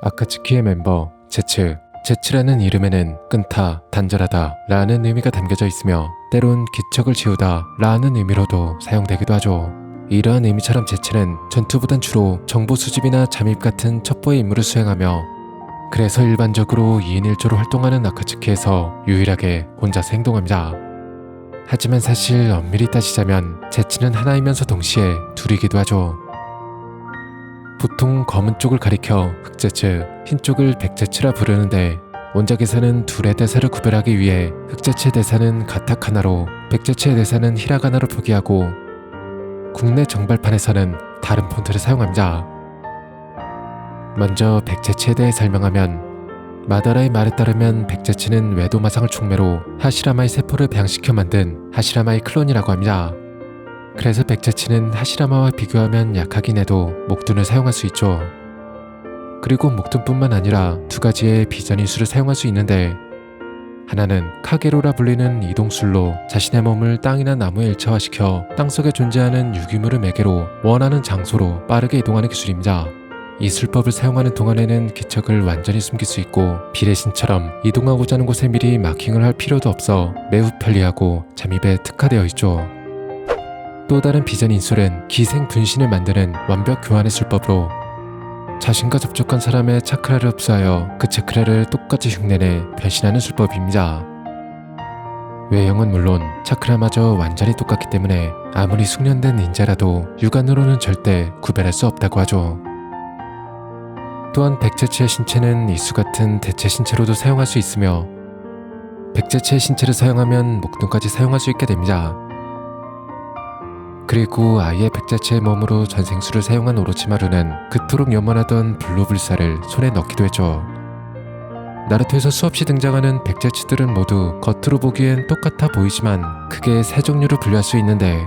아카츠키의 멤버 제츠. 제츠라는 이름에는 끈타, 단절하다 라는 의미가 담겨져 있으며 때론 기척을 지우다 라는 의미로도 사용되기도 하죠. 이러한 의미처럼 제츠는 전투보단 주로 정보 수집이나 잠입 같은 첩보의 임무를 수행하며 그래서 일반적으로 2인 1조로 활동하는 아카츠키에서 유일하게 혼자서 행동합니다. 하지만 사실 엄밀히 따지자면 제츠는 하나이면서 동시에 둘이기도 하죠. 보통 검은 쪽을 가리켜 흑제츠, 흰 쪽을 백제츠라 부르는데 원작에서는 둘의 대사를 구별하기 위해 흑제츠의 대사는 가타카나로 백제츠의 대사는 히라가나로 표기하고 국내 정발판에서는 다른 폰트를 사용합니다. 먼저 백제츠에 대해 설명하면 마다라의 말에 따르면 백제츠는 외도마상을 촉매로 하시라마의 세포를 배양시켜 만든 하시라마의 클론이라고 합니다. 그래서 백제츠는 하시라마와 비교하면 약하긴 해도 목둔을 사용할 수 있죠. 그리고 목둔뿐만 아니라 두 가지의 비전인수를 사용할 수 있는데 하나는 카게로라 불리는 이동술로 자신의 몸을 땅이나 나무에 일체화시켜 땅속에 존재하는 유기물을 매개로 원하는 장소로 빠르게 이동하는 기술입니다. 이 술법을 사용하는 동안에는 기척을 완전히 숨길 수 있고 비례신처럼 이동하고자 하는 곳에 미리 마킹을 할 필요도 없어 매우 편리하고 잠입에 특화되어 있죠. 또 다른 비전 인술은 기생 분신을 만드는 완벽 교환의 술법으로 자신과 접촉한 사람의 차크라를 흡수하여 그 차크라를 똑같이 흉내내 변신하는 술법입니다. 외형은 물론 차크라마저 완전히 똑같기 때문에 아무리 숙련된 닌자라도 육안으로는 절대 구별할 수 없다고 하죠. 또한 백제츠의 신체는 이수 같은 대체 신체로도 사용할 수 있으며 백제츠의 신체를 사용하면 목둔까지 사용할 수 있게 됩니다. 그리고 아예 백제츠의 몸으로 전생수를 사용한 오로치마루는 그토록 염원하던 블루불사를 손에 넣기도 했죠. 나루토에서 수없이 등장하는 백제츠들은 모두 겉으로 보기엔 똑같아 보이지만 크게 세 종류로 분류할 수 있는데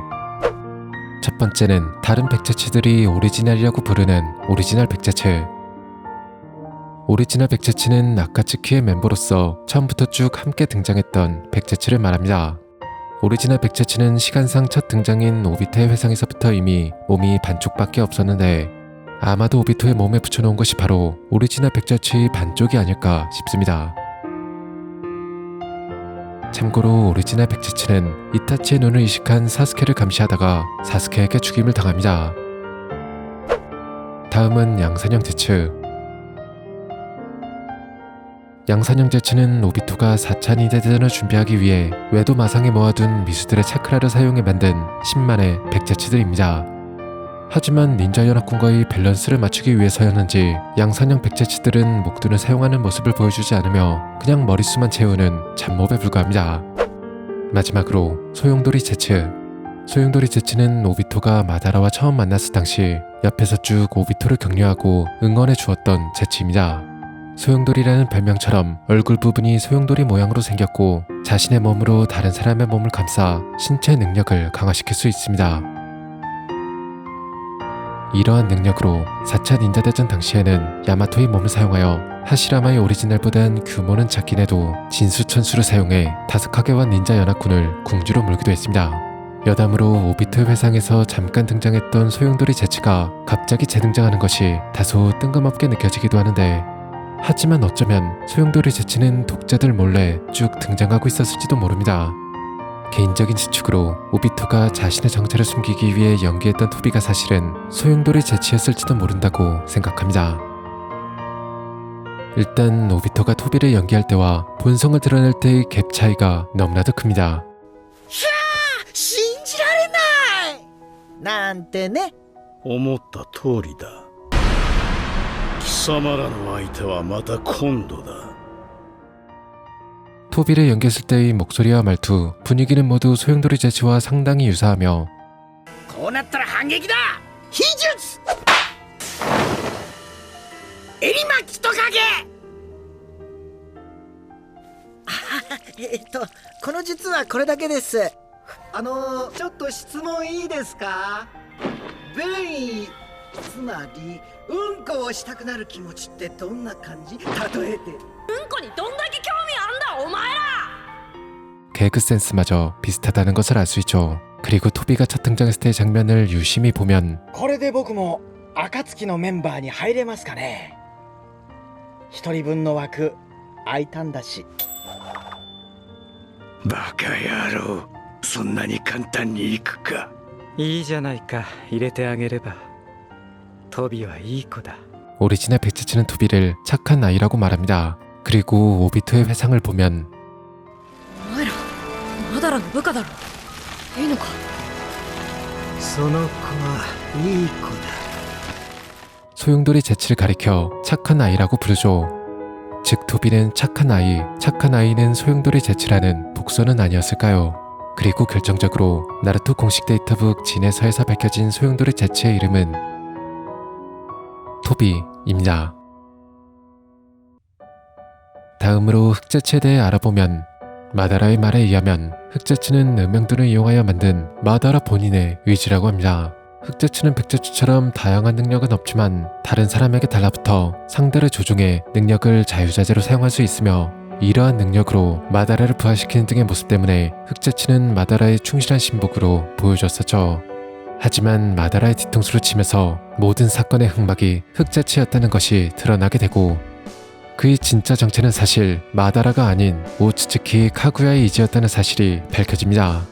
첫 번째는 다른 백제츠들이 오리지널이라고 부르는 오리지널 백제츠. 오리지널 백제츠는 아카츠키의 멤버로서 처음부터 쭉 함께 등장했던 백제츠를 말합니다. 오리지널 백제츠는 시간상 첫 등장인 오비토의 회상에서부터 이미 몸이 반쪽밖에 없었는데 아마도 오비토의 몸에 붙여놓은 것이 바로 오리지널 백제츠의 반쪽이 아닐까 싶습니다. 참고로 오리지널 백제츠는 이타치의 눈을 이식한 사스케를 감시하다가 사스케에게 죽임을 당합니다. 다음은 양산형 제츠. 양산형 제츠는 오비토가 4차 닌자 대전을 준비하기 위해 외도 마상에 모아둔 미수들의 차크라를 사용해 만든 10만의 백제츠들입니다. 하지만 닌자 연합군과의 밸런스를 맞추기 위해서였는지 양산형 백제츠들은 목둔을 사용하는 모습을 보여주지 않으며 그냥 머릿수만 채우는 잡몹에 불과합니다. 마지막으로 소용돌이 제츠. 소용돌이 제츠는 오비토가 마다라와 처음 만났을 당시 옆에서 쭉 오비토를 격려하고 응원해 주었던 제츠입니다. 소용돌이라는 별명처럼 얼굴 부분이 소용돌이 모양으로 생겼고 자신의 몸으로 다른 사람의 몸을 감싸 신체 능력을 강화시킬 수 있습니다. 이러한 능력으로 4차 닌자 대전 당시에는 야마토의 몸을 사용하여 하시라마의 오리지널보단 규모는 작긴 해도 진수천수를 사용해 다스카게와 닌자 연합군을 궁지로 몰기도 했습니다. 여담으로 오비토의 회상에서 잠깐 등장했던 소용돌이 제츠가 갑자기 재등장하는 것이 다소 뜬금없게 느껴지기도 하는데 하지만 어쩌면 소용돌이 제츠는 독자들 몰래 쭉 등장하고 있었을지도 모릅니다. 개인적인 추측으로 오비토가 자신의 정체를 숨기기 위해 연기했던 토비가 사실은 소용돌이 제츠였을지도 모른다고 생각합니다. 일단 오비토가 토비를 연기할 때와 본성을 드러낼 때의 갭 차이가 너무나도 큽니다. 信じられないなんてね。思った通りだ。貴様らの相手はまた今度だ。 토비를 연기했을 때의 목소리와 말투, 분위기는 모두 소용돌이 제츠와 상당히 유사하며 こうなったら反撃だ。秘術襟巻きトカゲ。この術はこれだけです。ちょっと質問いいですか？便意、つまりうんこをしたくなる気持ちってどんな感じ？例えて。うんこにどんだけ興味あんだお前ら！ 개그 센스마저 비슷하다는 것을 알 수 있죠. 그리고 토비가 첫 등장했을 때의 장면을 유심히 보면 これで僕も暁のメンバーに入れますかね。一人分の枠空いたんだし。バカ野郎、そんなに簡単に行くか。いいじゃないか、入れてあげれば。トビはいい子だ。 오리진의 백제치는 토비를 착한 아이라고 말합니다. 그리고 오비토의 회상을 보면 お前らマダラの部下だろ。いいのか。その子はいい子だ。 소용돌이 제치를 가리켜 착한 아이라고 부르죠. 즉 토비는 착한 아이, 착한 아이는 소용돌이 제치라는 복선은 아니었을까요? 그리고 결정적으로 나루토 공식 데이터북 진에서에서 밝혀진 소용돌이 제치의 이름은 토비입니다. 다음으로 흑제치에 대해 알아보면 마다라의 말에 의하면 흑제치는 음영들을 이용하여 만든 마다라 본인의 의지라고 합니다. 흑제치는 백제치처럼 다양한 능력은 없지만 다른 사람에게 달라붙어 상대를 조종해 능력을 자유자재로 사용할 수 있으며 이러한 능력으로 마다라를 부활시키는 등의 모습 때문에 흑제치는 마다라의 충실한 신복으로 보여줬었죠. 하지만 마다라의 뒤통수를 치면서 모든 사건의 흑막이 흑제치였다는 것이 드러나게 되고 그의 진짜 정체는 사실 마다라가 아닌 오츠츠키 카구야의 이지였다는 사실이 밝혀집니다.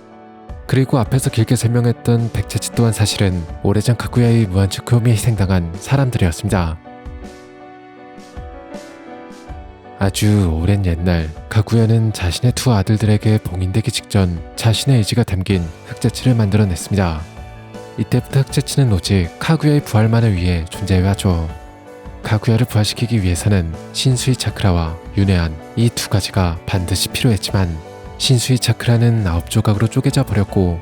그리고 앞에서 길게 설명했던 백제치 또한 사실은 오래전 카구야의 무한츠쿠요미에 희생당한 사람들이었습니다. 아주 오랜 옛날 카구야는 자신의 두 아들들에게 봉인되기 직전 자신의 의지가 담긴 흑제치를 만들어냈습니다. 이때부터 흑제치는 오직 카구야의 부활만을 위해 존재해왔죠. 카구야를 부활시키기 위해서는 신수이 차크라와 윤회한 이 두 가지가 반드시 필요했지만 신수이 차크라는 9조각으로 쪼개져 버렸고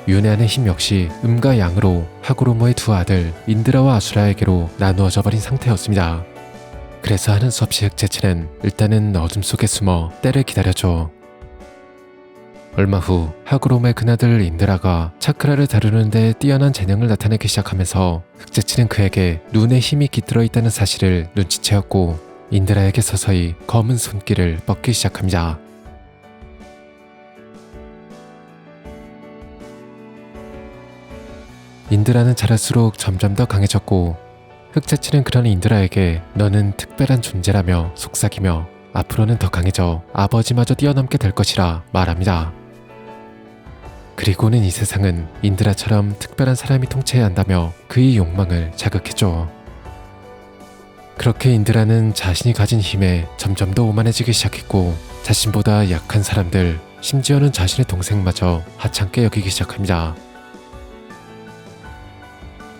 윤회한의 힘 역시 음과 양으로 하구로모의 두 아들 인드라와 아수라에게로 나누어져 버린 상태였습니다. 그래서 하는 수 없이 흑제치는 일단은 어둠 속에 숨어 때를 기다렸죠. 얼마 후 하구로모의 큰아들 인드라가 차크라를 다루는 데 뛰어난 재능을 나타내기 시작하면서 흑제치는 그에게 눈에 힘이 깃들어 있다는 사실을 눈치채었고 인드라에게 서서히 검은 손길을 뻗기 시작합니다. 인드라는 자랄수록 점점 더 강해졌고 흑제치는 그런 인드라에게 너는 특별한 존재라며 속삭이며 앞으로는 더 강해져 아버지마저 뛰어넘게 될 것이라 말합니다. 그리고는 이 세상은 인드라처럼 특별한 사람이 통치해야 한다며 그의 욕망을 자극했죠. 그렇게 인드라는 자신이 가진 힘에 점점 더 오만해지기 시작했고 자신보다 약한 사람들, 심지어는 자신의 동생마저 하찮게 여기기 시작합니다.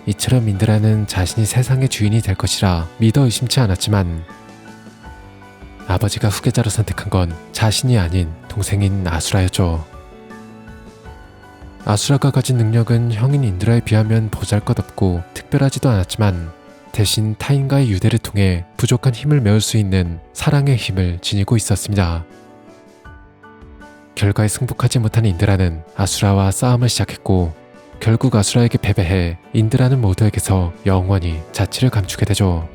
이처럼 인드라는 자신이 세상의 주인이 될 것이라 믿어 의심치 않았지만 아버지가 후계자로 선택한 건 자신이 아닌 동생인 아수라였죠. 아수라가 가진 능력은 형인 인드라에 비하면 보잘것없고 특별하지도 않았지만 대신 타인과의 유대를 통해 부족한 힘을 메울 수 있는 사랑의 힘을 지니고 있었습니다. 결과에 승복하지 못한 인드라는 아수라와 싸움을 시작했고 결국 아수라에게 패배해 인드라는 모두에게서 영원히 자취를 감추게 되죠.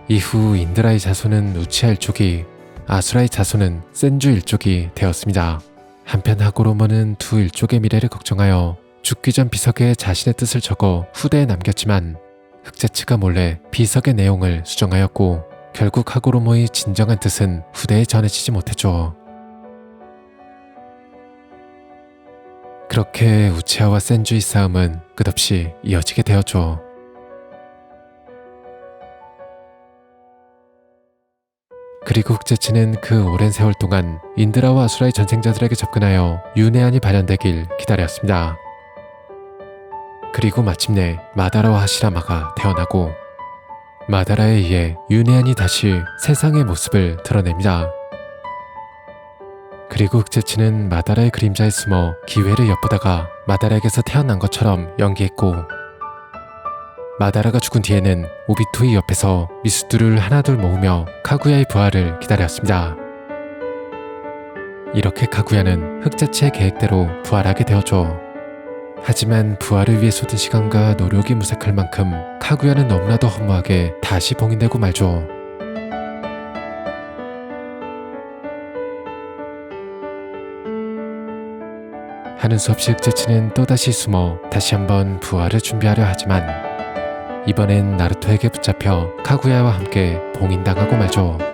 이후 인드라의 자손은 우치하 일족이, 아수라의 자손은 센주 일족이 되었습니다. 한편 하고로모는 두 일족의 미래를 걱정하여 죽기 전 비석에 자신의 뜻을 적어 후대에 남겼지만 흑제치가 몰래 비석의 내용을 수정하였고 결국 하고로모의 진정한 뜻은 후대에 전해지지 못했죠. 그렇게 우치하와 센주의 싸움은 끝없이 이어지게 되었죠. 그리고 흑제치는 그 오랜 세월 동안 인드라와 아수라의 전생자들에게 접근하여 윤회한이 발현되길 기다렸습니다. 그리고 마침내 마다라와 하시라마가 태어나고 마다라에 의해 윤회한이 다시 세상의 모습을 드러냅니다. 그리고 흑제치는 마다라의 그림자에 숨어 기회를 엿보다가 마다라에게서 태어난 것처럼 연기했고 마다라가 죽은 뒤에는 오비토의 옆에서 미수들을 하나둘 모으며 카구야의 부활을 기다렸습니다. 이렇게 카구야는 흑제치의 계획대로 부활하게 되었죠. 하지만 부활을 위해 쏟은 시간과 노력이 무색할 만큼 카구야는 너무나도 허무하게 다시 봉인되고 말죠. 하는 수 없이 흑제치는 또다시 숨어 다시 한번 부활을 준비하려 하지만 이번엔 나루토에게 붙잡혀 카구야와 함께 봉인당하고 말죠.